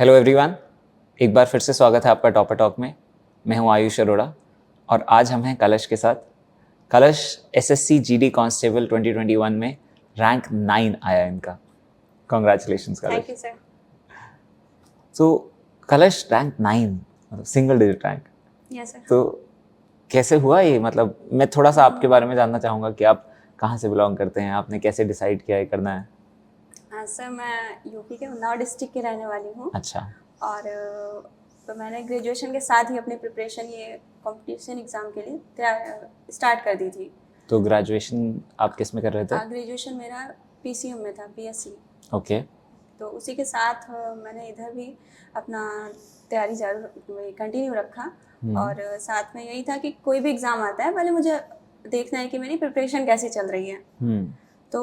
Hello everyone, एक बार फिर से स्वागत है आपका टॉपर टॉक में। मैं हूं आयुष अरोड़ा और आज हम हैं कलश के साथ। कलश एसएससी जीडी कांस्टेबल 2021 में रैंक 9 आया इनका। कॉन्ग्रेचुलेशंस कलश। Thank you sir. तो कलश रैंक 9 मतलब single digit rank. Yes sir. तो कैसे हुआ ये? मतलब मैं थोड़ा सा आपके बारे में जानना चाहूँगा कि आप कहाँ से बिलोंग करते हैं, आपने कैसे डिसाइड किया ये करना है? हाँ सर, मैं यूपी के उन्नाव डिस्ट्रिक्ट की रहने वाली हूँ। अच्छा। और तो मैंने ग्रेजुएशन के साथ ही अपनी प्रिपरेशन ये कंपटीशन एग्ज़ाम के लिए स्टार्ट कर दी थी। तो ग्रेजुएशन आप किस में कर रहे थे? ग्रेजुएशन मेरा पीसीएम में था, बीएससी। ओके। तो उसी के साथ मैंने इधर भी अपना तैयारी कंटिन्यू रखा। और साथ में यही था कि कोई भी एग्ज़ाम आता है पहले मुझे देखना है कि मेरी प्रिपरेशन कैसे चल रही है। तो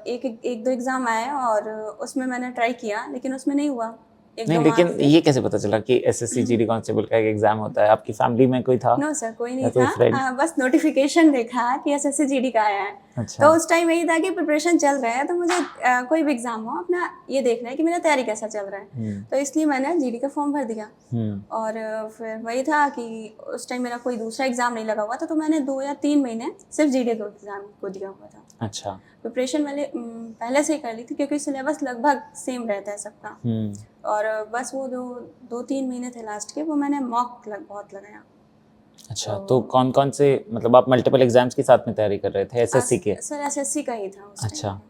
एक दो एग्ज़ाम आए और उसमें मैंने ट्राई किया, लेकिन उसमें नहीं हुआ। नहीं, लेकिन ये कैसे पता चला कि एसएससी जीडी कांस्टेबल का एक एग्जाम होता है? आपकी फैमिली में कोई था? नो सर, कोई नहीं या कोई था। फ्रेंड? बस नोटिफिकेशन देखा कि एसएससी जीडी का आया है। अच्छा। तो उस टाइम यही था कि प्रिपरेशन चल रहा है, तो मुझे कोई भी एग्जाम हो अपना ये देखना है कि मेरा तैयारी कैसा चल रहा है। तो इसलिए मैंने जीडी का फॉर्म भर दिया। और फिर वही था कि उस टाइम मेरा कोई दूसरा एग्जाम नहीं लगा हुआ था, तो मैंने 2 या 3 महीने सिर्फ जीडी के एग्जाम को दिया हुआ था। अच्छा। प्रिपरेशन मैंने पहले से ही कर ली थी क्योंकि सिलेबस लगभग सेम रहता है सबका। और बस वो 2-3 महीने थे लास्ट के, वो मैंने मॉक बहुत लगाया। अच्छा। तो कौन कौन से, मतलब आप मल्टीपल एग्जाम्स के साथ में तैयारी कर रहे थे एसएससी के? सर एसएससी का ही था उस टाइम। अच्छा।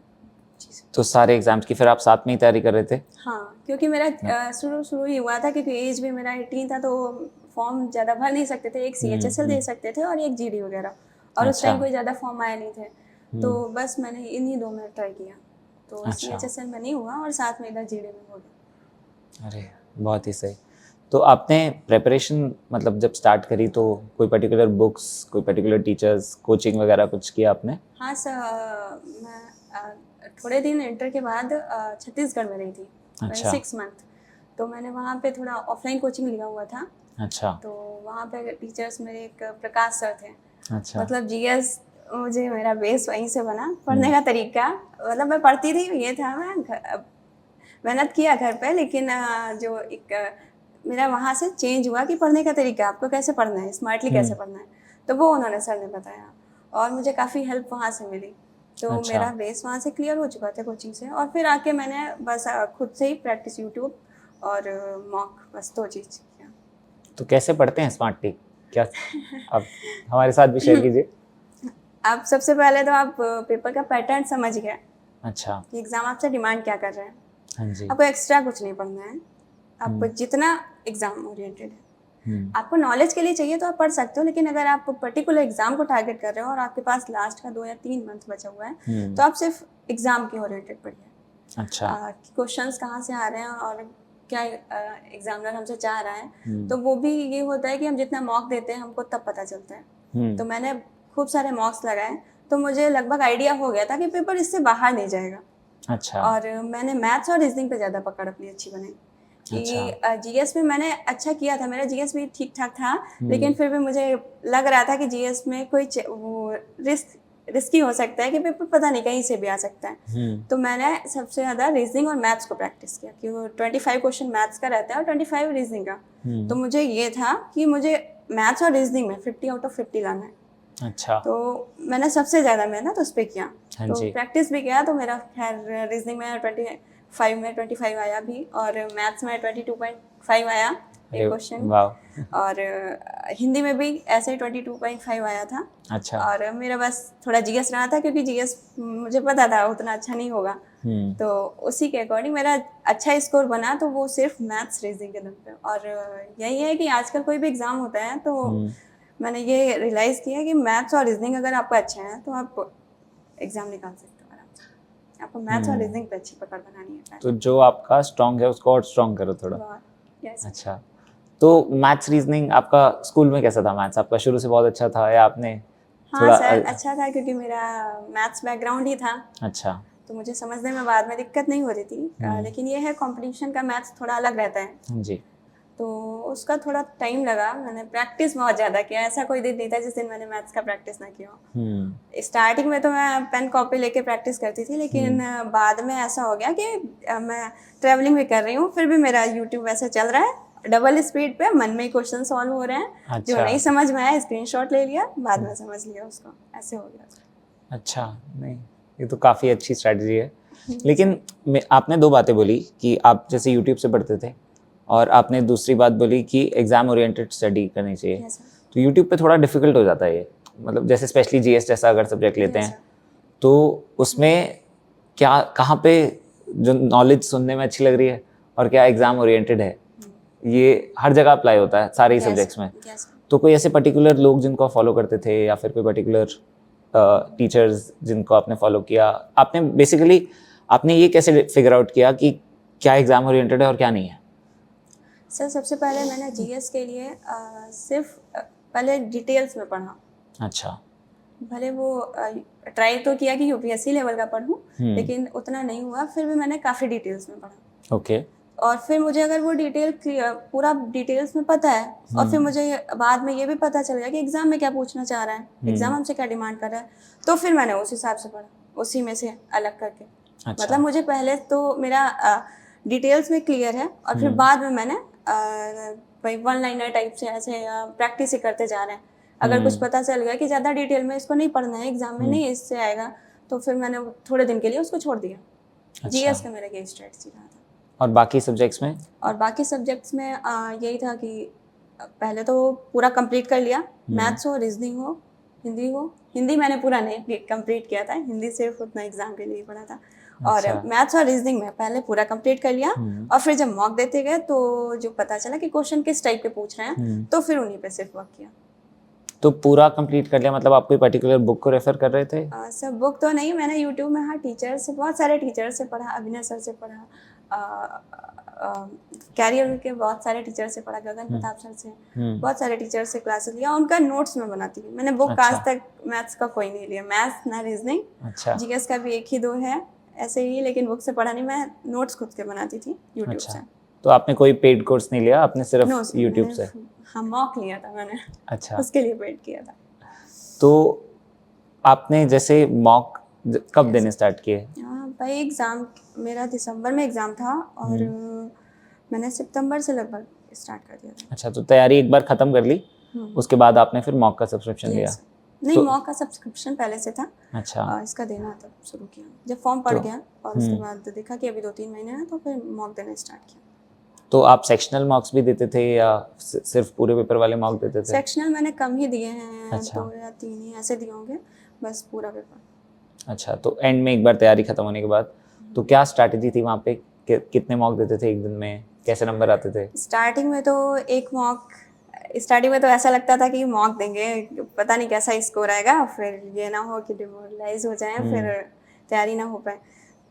तो सारे एग्जाम्स की फिर आप साथ में ही तैयारी कर रहे थे? हाँ, क्योंकि मेरा शुरू ही हुआ था, क्योंकि एज भी मेरा 18 था, तो फॉर्म ज़्यादा भर नहीं सकते थे। एक सीएचएसएल दे सकते थे और एक जीडी वगैरह। और उस टाइम कोई ज़्यादा फॉर्म आया नहीं थे, तो बस मैंने इन्हीं 2 में ट्राई किया। तो सीएचएसएल में नहीं हुआ और साथ में इधर जीडी में हो गया। अरे बहुत ही सही। तो आपने प्रिपरेशन मतलब जब स्टार्ट करी तो कोई पर्टिकुलर बुक्स, कोई पर्टिकुलर टीचर्स, कोचिंग वगैरह कुछ किया आपने? हाँ सर, मैं थोड़े दिन इंटर के बाद छत्तीसगढ़ में रही थी। अच्छा। 6 मंथ। तो मैंने वहाँ पे थोड़ा ऑफलाइन कोचिंग लिया हुआ था। अच्छा। तो वहाँ पे टीचर्स मेरे एक प्रकाश सर थे। अच्छा। मतलब जीएस मुझे मेरा बेस वहीं से बना। पढ़ने का तरीका, मतलब मैं पढ़ती थी, ये था मैं मेहनत किया घर पे, लेकिन जो एक मेरा वहाँ से चेंज हुआ कि पढ़ने का तरीका, आपको कैसे पढ़ना है, स्मार्टली कैसे पढ़ना है, तो वो उन्होंने सर ने बताया और मुझे काफ़ी हेल्प वहाँ से मिली। तो अच्छा। मेरा बेस वहाँ से क्लियर हो चुका था कोचिंग से। और फिर आके मैंने बस खुद से ही प्रैक्टिस यूट्यूब और मॉक, बस 2 चीज़ किया। तो कैसे पढ़ते हैं स्मार्टली? क्या आप हमारे साथ भी शेयर कीजिए। आप सबसे पहले तो आप पेपर का पैटर्न समझ गए। अच्छा। कि एग्ज़ाम आपसे डिमांड क्या कर रहे हैं। हाँ जी। आपको एक्स्ट्रा कुछ नहीं पढ़ना है। आप जितना एग्ज़ाम ओरिएंटेड है, आपको नॉलेज के लिए चाहिए तो आप पढ़ सकते हो, लेकिन अगर आप पर्टिकुलर एग्ज़ाम को टारगेट कर रहे हो और आपके पास लास्ट का 2 या 3 मंथ बचा हुआ है, तो आप सिर्फ एग्ज़ाम के ओरिएंटेड पढ़िए। अच्छा। क्वेश्चंस कहाँ से आ रहे हैं और क्या एग्जामिनर हमसे चाह रहा है, तो वो भी ये होता है कि हम जितना मॉक देते हैं हमको तब पता चलता है। तो मैंने खूब सारे मॉक्स लगाए, तो मुझे लगभग आइडिया हो गया था कि पेपर इससे बाहर नहीं जाएगा। अच्छा। और मैंने मैथ्स और रीजनिंग पे ज़्यादा पकड़ अपनी अच्छी बनाई कि जीएस में मैंने अच्छा किया था। मेरा जीएस भी ठीक ठाक था, लेकिन फिर भी मुझे लग रहा था कि जीएस में कोई वो रिस्की हो सकता है कि पेपर पता नहीं कहीं से भी आ सकता है। तो मैंने सबसे ज़्यादा रीजनिंग और मैथ्स को प्रैक्टिस किया कि वो 25 क्वेश्चन मैथ्स का रहता है और 25 रीजनिंग का। तो मुझे ये था कि मुझे मैथ्स और रीजनिंग में 50 आउट ऑफ 50 लाना है। अच्छा। तो मैंने सबसे ज़्यादा मेहनत उस पर किया। हाँ तो जी। प्रैक्टिस भी किया, तो मेरा खैर रीजनिंग में 25 आया भी, और मैथ्स में 22.5 आया एक क्वेश्चन। और हिंदी में भी ऐसे ही 22.5 आया था। अच्छा। और मेरा बस थोड़ा जीएस रहा था, क्योंकि जीएस मुझे पता था उतना अच्छा नहीं होगा। तो उसी के अकॉर्डिंग मेरा अच्छा स्कोर बना, तो वो सिर्फ मैथ्स रीजनिंग के दम पे। और यही है कि आजकल कोई भी एग्ज़ाम होता है तो मैंने ये रियलाइज़ किया कि मैथ्स और रीजनिंग अगर आपका अच्छा है तो आप एग्ज़ाम निकाल सकते हो आराम से। आपको मैथ्स और रीजनिंग पे अच्छी पकड़ बनानी है। तो जो आपका स्ट्रॉन्ग है उसको और स्ट्रॉन्ग करो थोड़ा। यस। अच्छा। तो मैथ्स रीजनिंग आपका स्कूल में कैसा था? मैथ्स आपका शुरू से बहुत अच्छा था या आपने हाँ सर, अच्छा था, क्योंकि मेरा मैथ्स बैकग्राउंड ही था। अच्छा। तो मुझे समझने में बाद में दिक्कत नहीं हो रही थी। लेकिन ये है, कंपटीशन का मैथ्स थोड़ा अलग रहता है। जी। तो उसका थोड़ा टाइम लगा, मैंने प्रैक्टिस बहुत ज़्यादा किया, ऐसा कोई दिन नहीं था जिस दिन मैंने मैथ्स का प्रैक्टिस ना किया हो। स्टार्टिंग में तो मैं पेन कॉपी लेके प्रैक्टिस करती थी, लेकिन बाद में ऐसा हो गया कि मैं ट्रैवलिंग भी कर रही हूँ, फिर भी मेरा यूट्यूब ऐसे चल रहा है डबल स्पीड पे, मन में ही क्वेश्चन सॉल्व हो रहे हैं। जो नहीं समझ में आया स्क्रीनशॉट ले लिया, बाद में समझ लिया उसको, ऐसे हो गया। अच्छा, नहीं ये तो काफ़ी अच्छी स्ट्रैटेजी है। लेकिन आपने दो बातें बोली कि आप जैसे यूट्यूब से पढ़ते थे, और आपने दूसरी बात बोली कि एग्ज़ाम ओरिएंटेड स्टडी करनी चाहिए। Yes, sir. तो यूट्यूब पे थोड़ा डिफ़िकल्ट हो जाता है ये, मतलब जैसे स्पेशली जीएस जैसा अगर सब्जेक्ट लेते Yes, हैं, sir. तो उसमें क्या कहाँ पे जो नॉलेज सुनने में अच्छी लग रही है और क्या एग्ज़ाम ओरिएंटेड है, ये हर जगह अप्लाई होता है सारे ही Yes, सब्जेक्ट्स sir. में। Yes, sir. तो कोई ऐसे पर्टिकुलर लोग जिनको आप फॉलो करते थे, या फिर कोई पर्टिकुलर टीचर्स जिनको आपने फॉलो किया, आपने बेसिकली आपने ये कैसे फिगर आउट किया कि क्या एग्ज़ाम ओरिएंटेड है और क्या नहीं है? सर सबसे पहले मैंने जीएस के लिए सिर्फ पहले डिटेल्स में पढ़ा। अच्छा। भले वो ट्राई तो किया कि यूपीएससी लेवल का पढूं, लेकिन उतना नहीं हुआ, फिर भी मैंने काफ़ी डिटेल्स में पढ़ा। ओके। और फिर मुझे अगर वो डिटेल पूरा डिटेल्स में पता है, और फिर मुझे बाद में ये भी पता चल गया कि एग्जाम में क्या पूछना चाह रहा है, एग्जाम हमसे क्या डिमांड कर रहा है, तो फिर मैंने उस हिसाब से पढ़ा, उसी में से अलग करके। अच्छा। मतलब मुझे पहले तो मेरा डिटेल्स में क्लियर है, और फिर बाद में मैंने भाई वन लाइनर टाइप से ऐसे प्रैक्टिस ही करते जा रहे हैं। अगर कुछ पता चल गया कि ज़्यादा डिटेल में इसको नहीं पढ़ना है, एग्जाम में नहीं इससे आएगा, तो फिर मैंने थोड़े दिन के लिए उसको छोड़ दिया। अच्छा। जीएस का मेरा ये स्ट्रेटजी रहा था। और बाकी सब्जेक्ट्स में? और बाकी सब्जेक्ट्स में यही था कि पहले तो पूरा कंप्लीट कर लिया, मैथ्स हो, रीजनिंग हो, हिंदी हो। हिंदी मैंने पूरा नहीं कंप्लीट किया था, हिंदी सिर्फ उतना एग्जाम के लिए ही पढ़ा था। और मैथ्स और रीजनिंग में पहले पूरा कंप्लीट कर लिया, और फिर जब मॉक देते गए तो जो पता चला कि क्वेश्चन किस टाइप के पूछ रहे हैं, तो फिर उन्हीं पे सिर्फ वर्क किया। तो पूरा कंप्लीट कर लिया, मतलब आप कोई पर्टिकुलर बुक को रेफर कर रहे थे? सब बुक तो नहीं, मैंने यूट्यूब में हाँ टीचर से, बहुत सारे टीचर से पढ़ा, अभिनय सर से पढ़ा, कैरियर के बहुत सारे टीचर से पढ़ा, गगन प्रताप सर से, बहुत सारे टीचर से क्लासेस लिया, उनका नोट्स मैं बनाती हूँ। मैंने बुक आज तक मैथ्स का कोई नहीं लिया, मैथ्स ना रीजनिंग। अच्छा। जीएस का भी एक ही दो है ऐसे ही, लेकिन बुक से पढ़ा नहीं, मैं नोट्स खुद के बनाती थी यूट्यूब से। तो आपने कोई पेड कोर्स नहीं लिया, आपने सिर्फ यूट्यूब से? हाँ, मॉक लिया था मैंने। अच्छा। उसके लिए पेड किया था। तो आपने जैसे मॉक कब देने स्टार्ट किए? भाई एग्ज़ाम मेरा दिसंबर में एग्ज़ाम था, और मैंने सितंबर से लगभग स्टार्ट कर दिया था। अच्छा, तो तैयारी एक बार ख़त्म कर ली, उसके बाद आपने फिर मॉक का सब्सक्रिप्शन लिया? नहीं, मॉक का सब्सक्रिप्शन पहले से था। अच्छा। इसका देना तब शुरू किया जब फॉर्म पड़ गया, और उसके बाद देखा कि अभी 2-3 महीने हैं, तो फिर मॉक देना स्टार्ट किया। तो आप सेक्शनल मॉक्स भी देते थे या सिर्फ पूरे पेपर वाले मॉक देते थे? सेक्शनल मैंने कम ही दिए हैं, 2 या 3 ही ऐसे दिए होंगे, बस पूरा पेपर। अच्छा, तो एंड में एक बार तैयारी खत्म होने के बाद तो क्या स्ट्रैटेजी थी वहाँ पे, कितने मॉक देते थे एक दिन में, कैसे नंबर आते थे? स्टार्टिंग में तो स्टार्टिंग में तो ऐसा लगता था कि मॉक देंगे, पता नहीं कैसा स्कोर आएगा, फिर ये ना हो कि डिमोरलाइज हो जाए, फिर तैयारी ना हो पाए।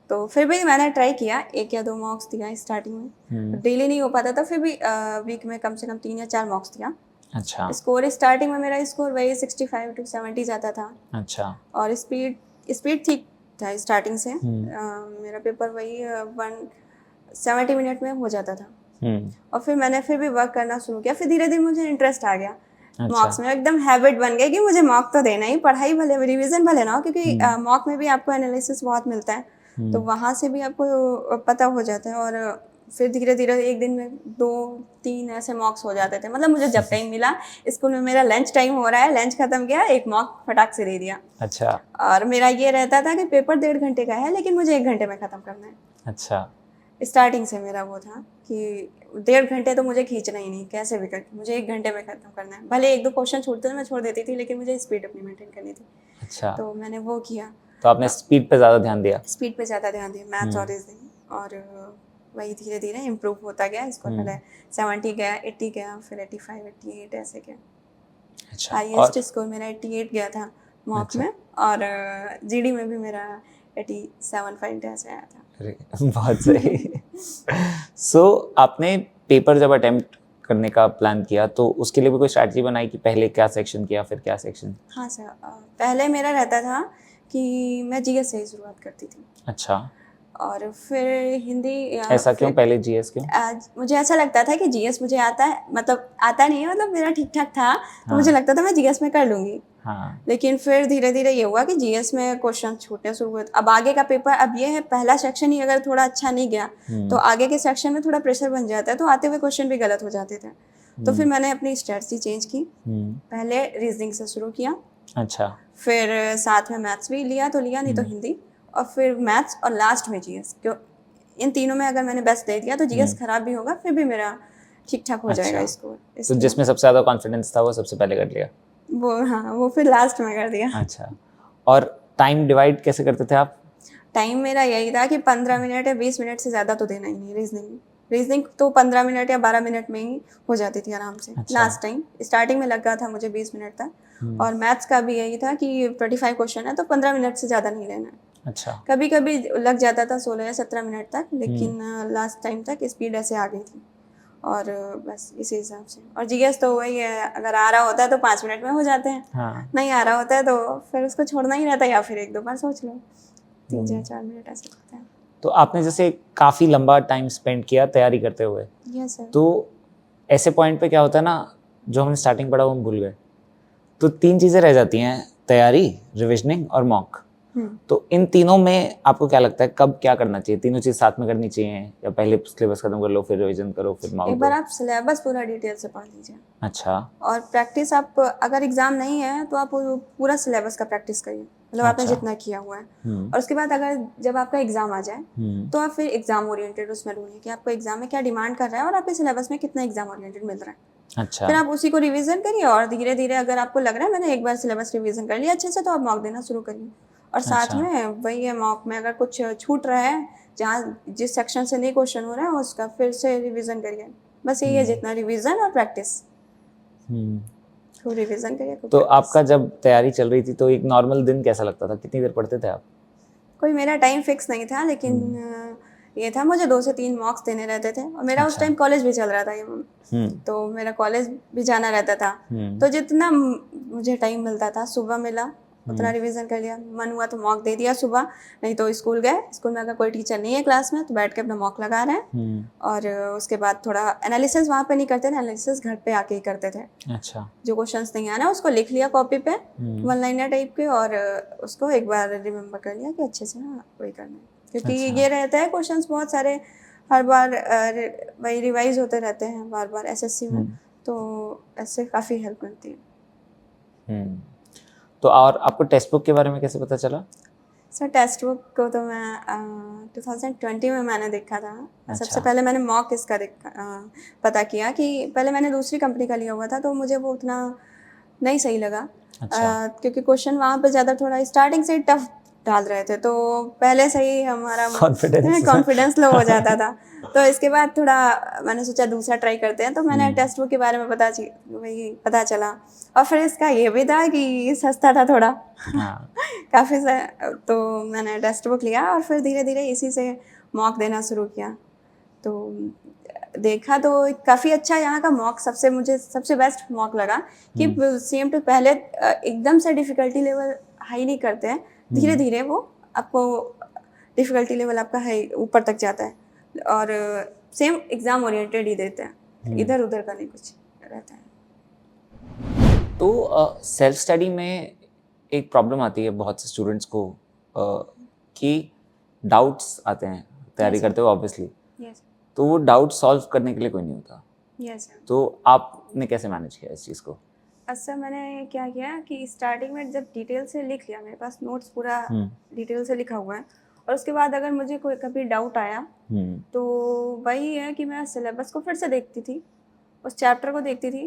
तो फिर भी मैंने ट्राई किया, 1 या 2 मॉक्स दिया स्टार्टिंग में। डेली नहीं हो पाता था, फिर भी वीक में कम से कम 3 या 4 मॉक्स दिया। अच्छा। स्कोर स्टार्टिंग में मेरा स्कोर वही 65 to 70 जाता था। अच्छा। और स्पीड ठीक था स्टार्टिंग से। मेरा पेपर वही 170 मिनट में हो जाता था। और फिर मैंने फिर भी वर्क करना शुरू किया, फिर धीरे धीरे मुझे इंटरेस्ट आ गया। मॉक्स में एकदम हैबिट बन गई कि मुझे मॉक तो देना ही, पढ़ाई भले रिवीजन भले ना हो, क्योंकि मॉक में भी आपको एनालिसिस बहुत मिलता है, तो वहाँ से भी आपको पता हो जाता है। और फिर धीरे धीरे एक दिन में 2-3 ऐसे मॉक्स हो जाते थे। मतलब मुझे जब टाइम मिला, स्कूल में मेरा लंच टाइम हो रहा है, लंच खत्म किया, एक मॉक फटाक से दे दिया। अच्छा। और मेरा ये रहता था कि पेपर 1.5 घंटे का है, लेकिन मुझे 1 घंटे में ख़त्म करना है। अच्छा। स्टार्टिंग से मेरा वो था कि 1.5 घंटे तो मुझे खींचना ही नहीं, कैसे भी करके मुझे 1 घंटे में ख़त्म करना है। भले 1-2 क्वेश्चन छूटते थे, मैं छोड़ देती थी, लेकिन मुझे स्पीड अपनी मेंटेन करनी थी। अच्छा। तो मैंने वो किया। तो आपने स्पीड पे ज़्यादा ध्यान दिया? स्पीड पे ज़्यादा ध्यान दिया, मैथ्स और रीजनिंग। और वही धीरे धीरे इम्प्रूव होता गया। इसको पहले 70 गया, 80 गया, फिर 85, 88 ऐसे गया। अच्छा। हाईएस्ट स्कोर मेरा 88 गया था मॉक में, और जीडी में भी मेरा 87 ऐसे आया था। बहुत सही। सो आपने पेपर जब अटेम्प्ट करने का प्लान किया, तो उसके लिए भी कोई स्ट्रैटेजी बनाई कि पहले क्या सेक्शन किया, फिर क्या सेक्शन? हाँ सर, पहले मेरा रहता था कि मैं जीएस से ही शुरुआत करती थी। अच्छा। और फिर हिंदी ऐसा क्यों, पहले जीएस क्यों? मुझे ऐसा लगता था कि जीएस मुझे आता है, मतलब आता नहीं है, मतलब मेरा ठीक ठाक था, तो मुझे लगता था मैं जीएस में कर लूँगी। हाँ। लेकिन फिर धीरे धीरे ये हुआ कि जीएस में क्वेश्चन छूटने शुरू हुए। अब आगे का पेपर, अब ये है पहला सेक्शन ही अगर थोड़ा अच्छा नहीं गया तो आगे के सेक्शन में थोड़ा प्रेशर बन जाता है, तो आते हुए क्वेश्चन भी गलत हो जाते थे। तो फिर मैंने अपनी स्ट्रेटजी चेंज की, पहले रीजनिंग से शुरू किया, अच्छा। फिर साथ में मैथ्स भी लिया तो लिया, नहीं तो हिंदी, और फिर मैथ्स, और लास्ट में जीएस। क्यों, इन तीनों में अगर मैंने बेस्ट दे दिया तो जीएस खराब भी होगा फिर भी मेरा ठीक ठाक हो जाएगा स्कोर। तो जिसमें सबसे ज़्यादा कॉन्फिडेंस था वो सबसे पहले कर लिया? वो हाँ, वो फिर लास्ट में कर दिया। अच्छा। और टाइम डिवाइड कैसे करते थे आप? टाइम मेरा यही था कि 15 मिनट या 20 मिनट से ज़्यादा तो देना ही नहीं रीजनिंग। रीजनिंग तो 15 मिनट या 12 मिनट में ही हो जाती थी आराम से। अच्छा। लास्ट टाइम स्टार्टिंग में लगा था मुझे 20 मिनट तक। और मैथ्स का भी यही था कि 25 क्वेश्चन है तो 15 मिनट से ज़्यादा नहीं लेना है। अच्छा। कभी कभी लग जाता था 16 या 17 मिनट तक, लेकिन लास्ट टाइम तक स्पीड ऐसे आ गई थी, और बस इसी हिसाब से। और जीएस तो वही है, अगर आ रहा होता है तो 5 मिनट में हो जाते हैं। हाँ। नहीं आ रहा होता है तो फिर उसको छोड़ना ही रहता है, या फिर 1-2 बार सोच लो, 3 या 4 मिनट ऐसे लगता है। तो आपने जैसे काफ़ी लंबा टाइम स्पेंड किया तैयारी करते हुए, यस सर। तो ऐसे पॉइंट पे क्या होता है ना, जो हमने स्टार्टिंग पढ़ा वो हम भूल गए, तो 3 चीज़ें रह जाती हैं, तैयारी, रिविजनिंग और मॉक। तो इन तीनों में आपको क्या लगता है कब क्या करना चाहिए? तीनों चीज़ साथ में करनी चाहिए या पहले सिलेबस खत्म कर लो फिर रिवीजन करो फिर मॉक? एक बार आप सिलेबस पूरा डिटेल से पढ़ लीजिए। अच्छा। और प्रैक्टिस आप, अगर एग्जाम नहीं है तो आप पूरा सिलेबस का प्रैक्टिस करिए, मतलब आपने अच्छा। जितना किया हुआ है। और उसके बाद अगर जब आपका एग्जाम आ जाए तो आप फिर एग्जाम ओरिएंटेड उसमें ढूंढिए कि आपको एग्जाम में क्या डिमांड कर रहा है और आपके सिलेबस में कितना एग्जाम ओरिएंटेड मिल रहा है। अच्छा। फिर आप उसी को रिवीजन करिए, और धीरे धीरे अगर आपको लग रहा है मैंने एक बार सिलेबस रिवीजन कर लिया अच्छे से, तो आप मॉक देना शुरू करिए। और साथ में वही है, मॉक में अगर कुछ छूट रहा है, जहाँ जिस सेक्शन से नहीं क्वेश्चन हो रहा है उसका फिर से रिवीजन करिए। बस यही है, जितना रिवीजन और प्रैक्टिस। तो रिवीजन करिए। तो आपका जब तैयारी चल रही थी तो एक नॉर्मल दिन कैसा लगता था, कितनी देर पढ़ते थे आप? कोई मेरा टाइम फिक्स नहीं था, लेकिन ये था मुझे 2 से 3 मॉक्स देने रहते थे, और मेरा उस टाइम कॉलेज भी चल रहा था ये, तो मेरा कॉलेज भी जाना रहता था। तो जितना मुझे टाइम मिलता था, सुबह मिला उतना रिवीजन कर लिया, मन हुआ तो मॉक दे दिया सुबह, नहीं तो स्कूल गए, स्कूल में अगर कोई टीचर नहीं है क्लास में तो बैठ के अपना मॉक लगा रहे हैं। और उसके बाद थोड़ा एनालिसिस वहाँ पे नहीं करते थे, एनालिसिस घर पे आके ही करते थे। अच्छा। जो क्वेश्चंस नहीं आना उसको लिख लिया कॉपी पे, 1 लाइनर टाइप के, और उसको एक बार रिमेम्बर कर लिया कि अच्छे से ना वही करना है, क्योंकि ये रहता है क्वेश्चंस बहुत सारे हर बार वही रिवाइज होते रहते हैं बार बार एसएससी में, तो ऐसे काफ़ी हेल्प मिलती है। तो और आपको टेक्स्ट बुक के बारे में कैसे पता चला? सर टेक्स्ट बुक को तो मैं 2020 में मैंने देखा था। अच्छा। सबसे पहले मैंने मॉक इसका पता किया कि पहले मैंने दूसरी कंपनी का लिया हुआ था, तो मुझे वो उतना नहीं सही लगा। अच्छा। क्योंकि क्वेश्चन वहाँ पे ज़्यादा थोड़ा स्टार्टिंग से टफ डाल रहे थे, तो पहले से ही हमारा कॉन्फिडेंस लो हो जाता था। तो इसके बाद थोड़ा मैंने सोचा दूसरा ट्राई करते हैं, तो मैंने टेक्स्ट बुक के बारे में पता चला, और फिर इसका ये भी था कि सस्ता था थोड़ा। काफ़ी तो मैंने टेक्स्ट बुक लिया और फिर धीरे धीरे इसी से मॉक देना शुरू किया। तो देखा तो काफ़ी अच्छा यहाँ का मॉक, मुझे सबसे बेस्ट मॉक लगा कि सेम टू पहले एकदम से डिफ़िकल्टी लेवल हाई नहीं करते हैं, धीरे धीरे वो आपको डिफ़िकल्टी लेवल आपका हाई ऊपर तक जाता है, और सेम एग्ज़ाम ओरिएंटेड ही देते हैं, इधर उधर का नहीं कुछ रहता है। तो सेल्फ स्टडी में एक प्रॉब्लम आती है बहुत से स्टूडेंट्स को कि डाउट्स आते हैं तैयारी करते हुए ऑब्वियसली, तो वो डाउट सॉल्व करने के लिए कोई नहीं होता। तो आपने कैसे मैनेज किया इस चीज़ को? अच्छा, मैंने क्या किया कि स्टार्टिंग में जब डिटेल से लिख लिया, मेरे पास नोट्स पूरा डिटेल से लिखा हुआ है, और उसके बाद अगर मुझे कोई कभी डाउट आया तो वही है कि मैं सिलेबस को फिर से देखती थी, उस चैप्टर को देखती थी।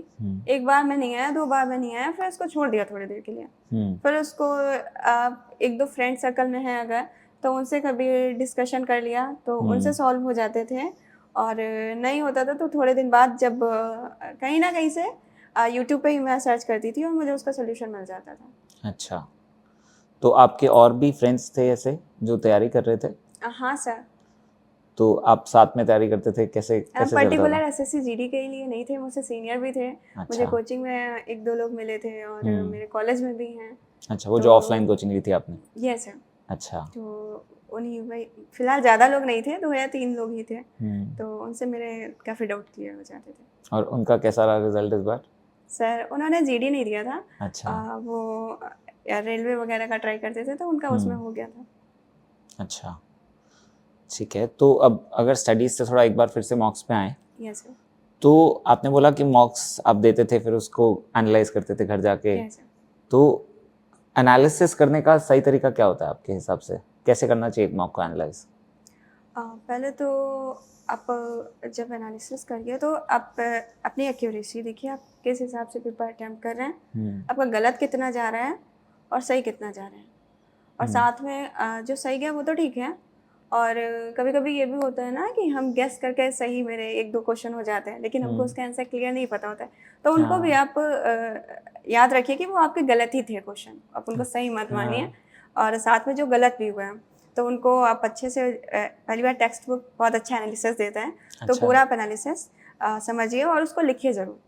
एक बार में नहीं आया, 2 बार में नहीं आया, फिर उसको छोड़ दिया थोड़ी देर के लिए। फिर उसको 1-2 फ्रेंड सर्कल में है अगर, तो उनसे कभी डिस्कशन कर लिया तो उनसे सॉल्व हो जाते थे, और नहीं होता था तो थोड़े दिन बाद जब कहीं ना कहीं से यूट्यूब पे ही मैं सर्च करती थी और मुझे उसका सोल्यूशन मिल जाता था। अच्छा, तो आपके और भी फ्रेंड्स थे ऐसे जो तैयारी कर रहे थे? हाँ सर। तो आप साथ में तैयारी करते थे, कैसे पर्टिकुलर एसएससी जीडी के लिए नहीं थे, मुझसे सीनियर भी थे। अच्छा। मुझे कोचिंग में 1-2 लोग मिले थे, और मेरे कॉलेज में भी हैं। अच्छा, वो जो ऑफलाइन कोचिंग ली थी आपने? Yes sir. अच्छा। तो उन्हीं वही फिलहाल ज़्यादा लोग नहीं थे, 2 या 3 लोग ही थे, हम्म। तो उनसे मेरे काफ़ी डाउट क्लियर हो जाते थे। और उनका कैसा रहा रिजल्ट इस बार? सर उन्होंने जीडी नहीं दिया था, अच्छा। वो रेलवे वगैरह का ट्राई करते थे, तो उनका उसमें हो गया था। अच्छा, ठीक है। तो अब अगर स्टडीज से थोड़ा एक बार फिर से मॉक्स पे आए, यस सर। तो आपने बोला कि मॉक्स आप देते थे, फिर उसको एनालाइज करते थे घर जाके। Yes sir. तो एनालिसिस करने का सही तरीका क्या होता है आपके हिसाब से? कैसे करना चाहिए एक मॉक को एनालाइज? पहले तो आप जब एनालिसिस करिए तो आप अपनी एक्यूरेसी देखिए, आप किस हिसाब से पेपर अटैम्प्ट कर रहे हैं, आपका गलत कितना जा रहा है और सही कितना जा रहा है। और साथ में जो सही गया वो तो ठीक है, और कभी कभी ये भी होता है ना कि हम गेस करके सही मेरे 1-2 क्वेश्चन हो जाते हैं, लेकिन हमको उसका आंसर क्लियर नहीं पता होता है, तो उनको भी आप याद रखिए कि वो आपके गलत ही थे क्वेश्चन, आप उनको सही मत मानिए। और साथ में जो गलत भी हुआ है तो उनको आप अच्छे से पहली बार टेक्स्ट बुक बहुत अच्छा एनालिसिस देता है, तो पूरा आप एनालिसिस समझिए और उसको लिखिए ज़रूर।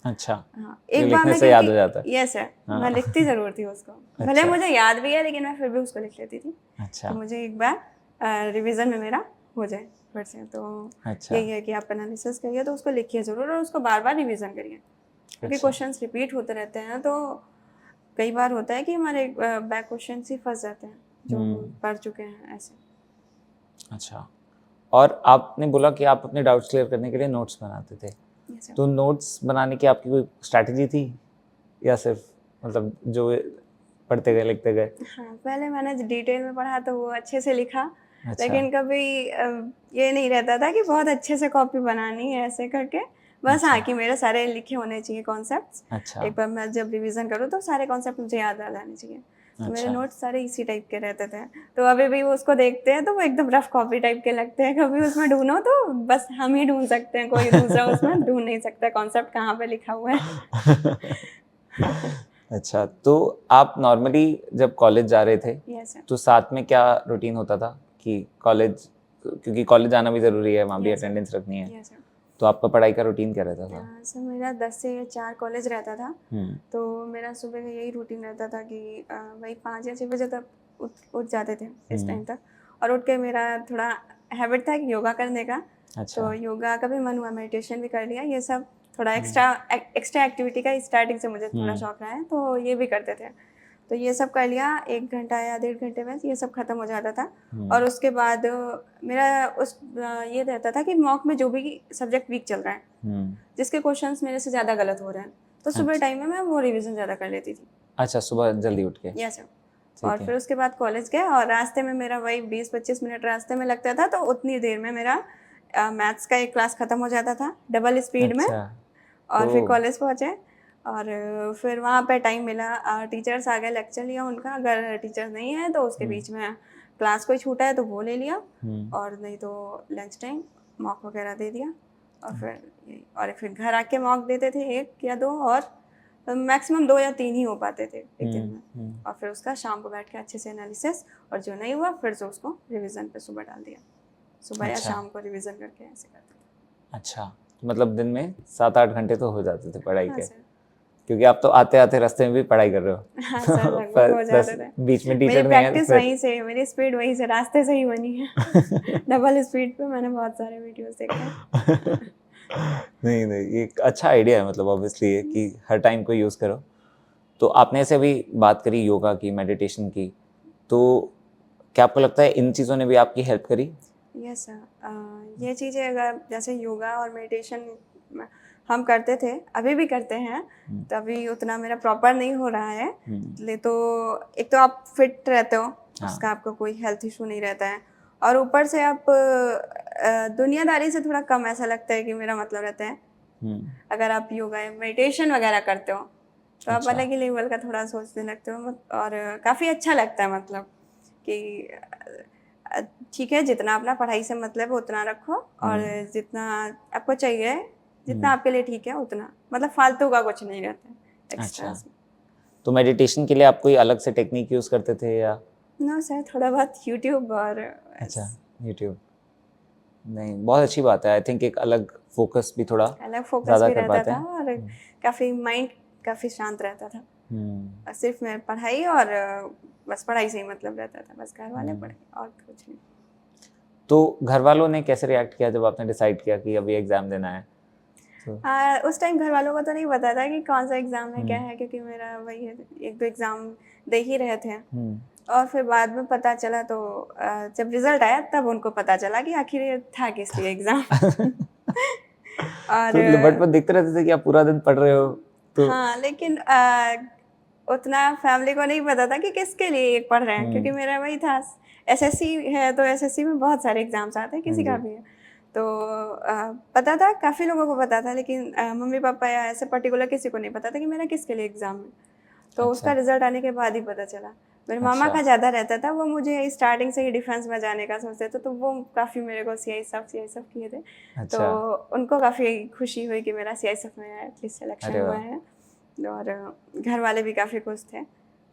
अच्छा, हाँ, ये एक बार लिखने मैं से याद हो जाता है। यस है, मैं लिखती ज़रूर थी उसको, भले अच्छा। मुझे याद भी है लेकिन मैं फिर भी उसको लिख लेती थी अच्छा। कि मुझे एक बार रिवीजन में मेरा हो जाए फिर से। तो अच्छा। यही है कि आप एनालिसिस करिए तो उसको लिखिए ज़रूर और उसको बार बार रिवीजन करिए, क्योंकि अच्छा। क्वेश्चंस रिपीट होते रहते हैं, तो कई बार होता है कि हमारे बैक क्वेश्चन ही फंस जाते हैं जो हम पढ़ चुके हैं ऐसे। अच्छा, और आपने बोला कि आप अपने डाउट्स क्लियर करने के लिए नोट्स बनाते थे, यस सर। तो नोट्स बनाने की आपकी कोई स्ट्रैटेजी थी या सिर्फ मतलब जो पढ़ते गए लिखते गए? हाँ, पहले मैंने डिटेल में पढ़ा तो वो अच्छे से लिखा, अच्छा। लेकिन कभी ये नहीं रहता था कि बहुत अच्छे से कॉपी बनानी है ऐसे करके, बस हाँ कि मेरे सारे लिखे होने चाहिए कॉन्सेप्ट्स। अच्छा। एक बार मैं जब रिवीजन करूँ तो सारे कॉन्सेप्ट मुझे याद आ जाने चाहिए, तो मेरे नोट्स सारे इसी टाइप के रहते थे। तो अभी भी वो उसको देखते हैं तो वो एकदम रफ कॉपी टाइप के लगते हैं, कभी उसमें ढूंढो तो बस हम ही ढूंढ सकते हैं, कोई दूसरा उसमें ढूंढ नहीं सकता कॉन्सेप्ट कहाँ पे लिखा हुआ है। अच्छा, तो आप नॉर्मली जब कॉलेज जा रहे थे यस सर। तो साथ में क्या रूटीन होता था कि कॉलेज, क्योंकि कॉलेज जाना भी ज़रूरी है, वहाँ भी यस सर। अटेंडेंस रखनी है, यस सर। तो आपका पढ़ाई का रूटीन क्या रहता था? सर मेरा 10 से 4 कॉलेज रहता था, तो मेरा सुबह का यही रूटीन रहता था कि वही 5 या 6 बजे तक उठ जाते थे इस टाइम तक, और उठ के मेरा थोड़ा हैबिट था कि योगा करने का। अच्छा। तो योगा का भी मन हुआ, मेडिटेशन भी कर लिया, ये सब थोड़ा एक्स्ट्रा एक्टिविटी का स्टार्टिंग से मुझे थोड़ा शौक रहा है, तो ये भी करते थे। तो ये सब कर लिया, 1 घंटा या 1.5 घंटे में ये सब खत्म हो जाता था। और उसके बाद मेरा ये रहता था कि मॉक में जो भी सब्जेक्ट वीक चल रहा है, जिसके क्वेश्चंस मेरे से ज़्यादा गलत हो रहे हैं, तो सुबह टाइम में मैं वो रिवीजन ज़्यादा कर लेती थी। अच्छा, सुबह जल्दी उठ के? Yes sir. और फिर उसके बाद कॉलेज गए और रास्ते में मेरा वही 20-25 मिनट रास्ते में लगता था, तो उतनी देर में मेरा मैथ्स का एक क्लास ख़त्म हो जाता था डबल स्पीड में। और फिर कॉलेज पहुँचे और फिर वहाँ पे टाइम मिला, टीचर्स आ गए, लेक्चर लिया उनका, अगर टीचर्स नहीं है तो उसके बीच में क्लास कोई छूटा है तो वो ले लिया, और नहीं तो लंच टाइम मॉक वगैरह दे दिया। और फिर घर आके मॉक देते थे 1 या 2, और मैक्सिमम 2 या 3 ही हो पाते थे एक दिन में। और फिर उसका शाम को बैठ के अच्छे से एनालिसिस, और जो नहीं हुआ फिर से उसको रिवीजन पे सुबह डाल दिया, सुबह या शाम को रिवीजन करके ऐसे करते थे। अच्छा, मतलब दिन में 7-8 घंटे तो हो जाते थे पढ़ाई हाँ के, सर। क्योंकि आप तो आते आते रास्ते में भी पढ़ाई कर रहे हो। हाँ सर, लगभग हो जाते थे। बीच में मेरी टीचर नहीं है प्रैक्टिस वहीं से, मेरी स्पीड वहीं से, रास्ते से ही बनी है। डबल स्पीड पे मैंने बहुत सारे वीडियोस देखे हैं। नहीं नहीं, ये एक अच्छा आइडिया है, मतलब ऑब्वियसली है कि हर टाइम को यूज़ करो। तो आपने ऐसे अभी बात करी योगा की, मेडिटेशन की, तो क्या आपको लगता है इन चीज़ों ने भी आपकी हेल्प करी? यस सर, ये चीज़ें अगर जैसे योगा और मेडिटेशन हम करते थे, अभी भी करते हैं, तभी उतना मेरा प्रॉपर नहीं हो रहा है। ले तो एक तो आप फिट रहते हो, उसका आपको कोई हेल्थ इशू नहीं रहता है, और ऊपर से आप दुनियादारी से थोड़ा कम ऐसा लगता है कि मेरा मतलब रहता है। अगर आप योगा या मेडिटेशन वगैरह करते हो तो आप अलग ही लेवल का थोड़ा सोचने लगते हो, और काफ़ी अच्छा लगता है, मतलब कि ठीक है, जितना अपना पढ़ाई से मतलब है उतना रखो, और जितना आपको चाहिए, जितना आपके लिए ठीक है उतना, मतलब फालतू का कुछ नहीं रहता है एक्स्ट्रा। अच्छा, तो मेडिटेशन के लिए आप कोई अलग से टेक्निक यूज़ करते थे या? नो सर, थोड़ा बहुत यूट्यूब और अच्छा, यूट्यूब। नहीं, बहुत अच्छी बात है। आई थिंक एक अलग फोकस भी थोड़ा अलग फोकस ज़्यादा भी कर रहता पाते था, हैं। और काफ़ी माइंड काफ़ी शांत रहता था। सिर्फ मैं पढ़ाई और बस पढ़ाई से ही मतलब रहता था, बस घर वाले पढ़ाई और कुछ नहीं। तो घर वालों ने कैसे रिएक्ट किया जब आपने डिसाइड किया कि अभी एग्जाम देना है? तो उस टाइम घर वालों को तो नहीं पता था कि कौन सा एग्ज़ाम है क्या है, क्योंकि मेरा वही है, एक दो एग्ज़ाम दे ही रहे थे। और फिर बाद में पता चला तो जब रिजल्ट आया तब उनको पता चला कि आखिर ये था किस लिए एग्ज़ाम। और तो बट दिखते रहते थे कि आप पूरा दिन पढ़ रहे हो तो। हाँ, लेकिन उतना फैमिली को नहीं पता था कि किसके लिए ये पढ़ रहे हैं, क्योंकि मेरा वही था, एसएससी है तो एसएससी में बहुत सारे एग्ज़ाम्स आते हैं, किसी का भी है। तो पता था, काफ़ी लोगों को पता था, लेकिन मम्मी पापा या ऐसे पर्टिकुलर किसी को नहीं पता था कि मेरा किसके लिए एग्ज़ाम है। तो उसका रिजल्ट आने के बाद ही पता चला। मेरे मामा का ज़्यादा रहता था, वो मुझे स्टार्टिंग से ही डिफेंस में जाने का सोचते थे, तो वो काफ़ी मेरे को सीआईएसएफ किए थे। तो उनको काफ़ी खुशी हुई कि मेरा सीआईएसएफ में एटलीस्ट सिलेक्शन हुआ है, और घर वाले भी काफ़ी खुश थे।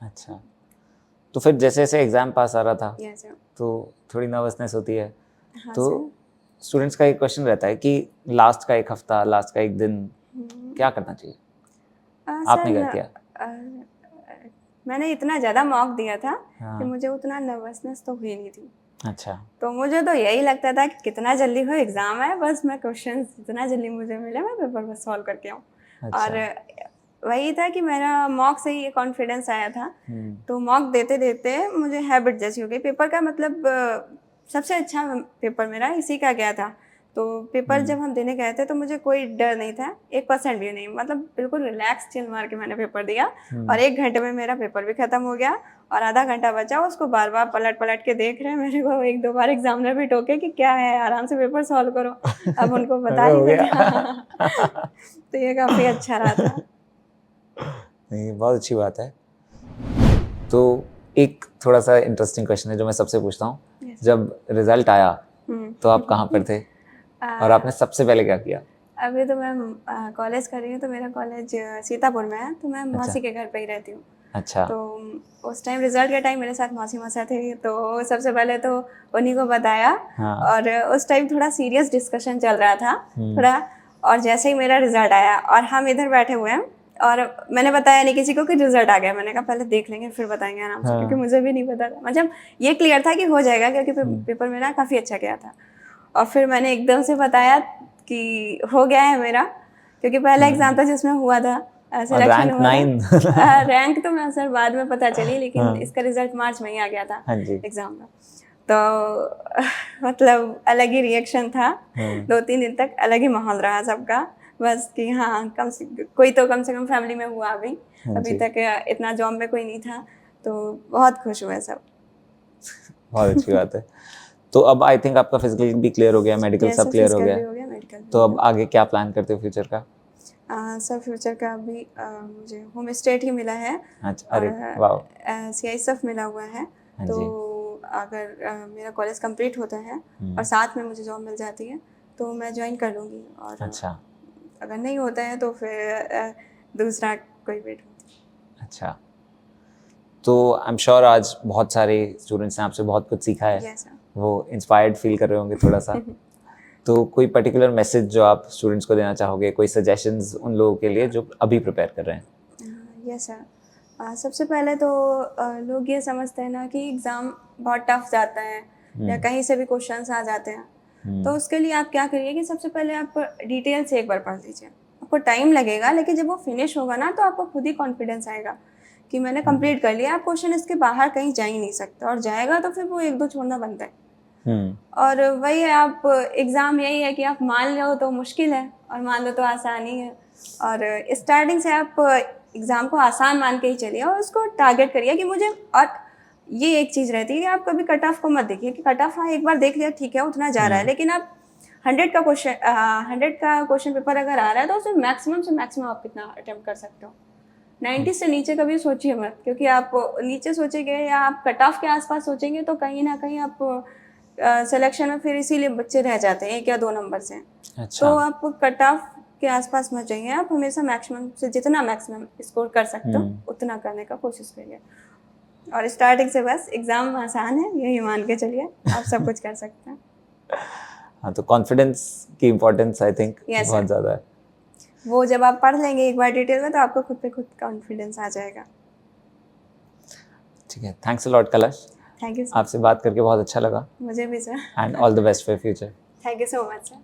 अच्छा, तो फिर जैसे जैसे एग्ज़ाम पास आ रहा था तो थोड़ी नर्वसनेस होती है। तो स्टूडेंट्स का एक क्वेश्चन रहता है कि लास्ट का एक हफ्ता, लास्ट का एक दिन क्या करना चाहिए? आपने क्या किया? मैंने इतना ज़्यादा मॉक दिया था कि मुझे उतना नर्वसनेस तो हुई नहीं थी। अच्छा। तो मुझे तो यही लगता था कि कितना जल्दी हो एग्ज़ाम है, बस मैं क्वेश्चन जितना जल्दी मुझे मिले मैं पेपर बस सॉल्व करके आऊँ। और वही था कि मेरा मॉक से ही ये कॉन्फिडेंस आया था। तो मॉक देते देते मुझे हैबिट जैसी हो गई पेपर का, मतलब सबसे अच्छा पेपर मेरा इसी का गया था। तो पेपर जब हम देने गए थे तो मुझे कोई डर नहीं था, 1% भी नहीं, मतलब बिल्कुल रिलैक्स चिल मार के मैंने पेपर दिया। और 1 घंटे में मेरा पेपर भी ख़त्म हो गया, और आधा घंटा बचा, उसको बार बार पलट पलट के देख रहे हैं मेरे को। 1-2 बार एग्जामिनर भी टोके कि क्या है, आराम से पेपर सॉल्व करो, अब उनको बता नहीं था। तो ये काफ़ी अच्छा रहा था। नहीं, बहुत अच्छी बात है। तो एक थोड़ा सा इंटरेस्टिंग क्वेश्चन है जो मैं सबसे पूछता हूँ। जब रिजल्ट आया तो आप कहाँ पर थे और आपने सबसे पहले क्या किया? अभी तो मैं कॉलेज कर रही हूँ, तो मेरा कॉलेज सीतापुर में है, तो मैं मौसी के घर पे ही रहती हूँ। अच्छा। तो उस टाइम रिजल्ट के टाइम मेरे साथ मौसी मौसा थे, तो सबसे पहले तो उन्हीं को बताया। और उस टाइम थोड़ा सीरियस डिस्कशन चल रहा था थोड़ा, और जैसे ही मेरा रिजल्ट आया और हम इधर बैठे हुए हैं, और मैंने बताया नहीं किसी को कि रिजल्ट आ गया। मैंने कहा पहले देख लेंगे फिर बताएंगे आराम से, क्योंकि मुझे भी नहीं पता था, मतलब ये क्लियर था कि हो जाएगा, क्योंकि पेपर मेरा काफ़ी अच्छा गया था। और फिर मैंने एकदम से बताया कि हो गया है मेरा, क्योंकि पहला एग्जाम था जिसमें हुआ था सिलेक्शन हुआ था। रैंक तो मैं सर बाद में पता चली, लेकिन इसका रिजल्ट मार्च में ही आ गया था एग्जाम का। तो मतलब अलग ही रिएक्शन था, 2-3 दिन तक अलग ही माहौल रहा सबका, बस कि हाँ कम से कम फैमिली में हुआ अभी तक इतना जॉब में कोई नहीं था, तो बहुत खुश हुए सब। बहुत अच्छी बात है। तो अब आई थिंक आपका फिजिकल भी क्लियर हो गया, मेडिकल सब क्लियर हो गया, तो अब आगे क्या प्लान करते हो फ्यूचर का? सर फ्यूचर का अभी मुझे होम स्टेट ही मिला है। अच्छा, अरे वाह। सीआईएसएफ मिला हुआ है, तो अगर मेरा कॉलेज कंप्लीट होता है और साथ में मुझे जॉब मिल जाती है तो मैं ज्वाइन कर लूँगी। और अच्छा, अगर नहीं होता है तो फिर दूसरा कोई वेट होता है। अच्छा, तो आई एम श्योर आज बहुत सारे स्टूडेंट्स ने आपसे बहुत कुछ सीखा है। yes, वो इंस्पायर्ड फील कर रहे होंगे थोड़ा सा। तो कोई पर्टिकुलर मैसेज जो आप स्टूडेंट्स को देना चाहोगे, कोई सजेशंस उन लोगों के लिए जो अभी प्रिपेयर कर रहे हैं? यस सर, सबसे पहले तो लोग ये समझते हैं ना कि एग्ज़ाम बहुत टफ जाता है या कहीं से भी क्वेश्चंस आ जाते हैं, तो उसके लिए आप क्या करिए कि सबसे पहले आप डिटेल से एक बार पढ़ लीजिए। आपको टाइम लगेगा, लेकिन जब वो फिनिश होगा ना तो आपको खुद ही कॉन्फिडेंस आएगा कि मैंने कंप्लीट कर लिया। आप क्वेश्चन इसके बाहर कहीं जा ही नहीं सकते, और जाएगा तो फिर वो 1-2 छोड़ना बनता है। और वही है, आप एग्ज़ाम यही है कि आप मान लो तो मुश्किल है और मान लो तो आसानी है। और स्टार्टिंग से आप एग्ज़ाम को आसान मान के ही चलिए और उसको टारगेट करिए कि मुझे। और ये एक चीज़ रहती है कि आप कभी कट ऑफ को मत देखिए कि कट ऑफ हाँ एक बार देख लिया ठीक है उतना जा रहा है, लेकिन आप 100 का क्वेश्चन पेपर अगर आ रहा है तो उसमें मैक्सिमम से मैक्सिमम आप कितना अटेम्प्ट कर सकते हो। 90 से नीचे कभी सोचिए मत, क्योंकि आप नीचे सोचेंगे या आप कट ऑफ के आसपास सोचेंगे तो कहीं ना कहीं आप सिलेक्शन में फिर इसीलिए बच्चे रह जाते हैं 1 या 2 नंबर से। अच्छा। तो आप कट ऑफ के आसपास मत जाइए, आप हमेशा मैक्सिमम से जितना मैक्सिमम स्कोर कर सकते हो उतना करने का कोशिश करिए। और स्टार्टिंग से बस एग्ज़ाम आसान है यही मान के चलिए, आप सब कुछ कर सकते हैं। हाँ, तो कॉन्फिडेंस की इम्पोर्टेंस आई थिंक बहुत ज़्यादा है। वो जब आप पढ़ लेंगे एक बार डिटेल में तो आपको खुद पे खुद कॉन्फिडेंस आ जाएगा। ठीक है, थैंक्स अ लॉट कलश, थैंक यू आपसे बात करके बहुत अच्छा लगा मुझे भी sir. And all the best for future. Thank you so much sir.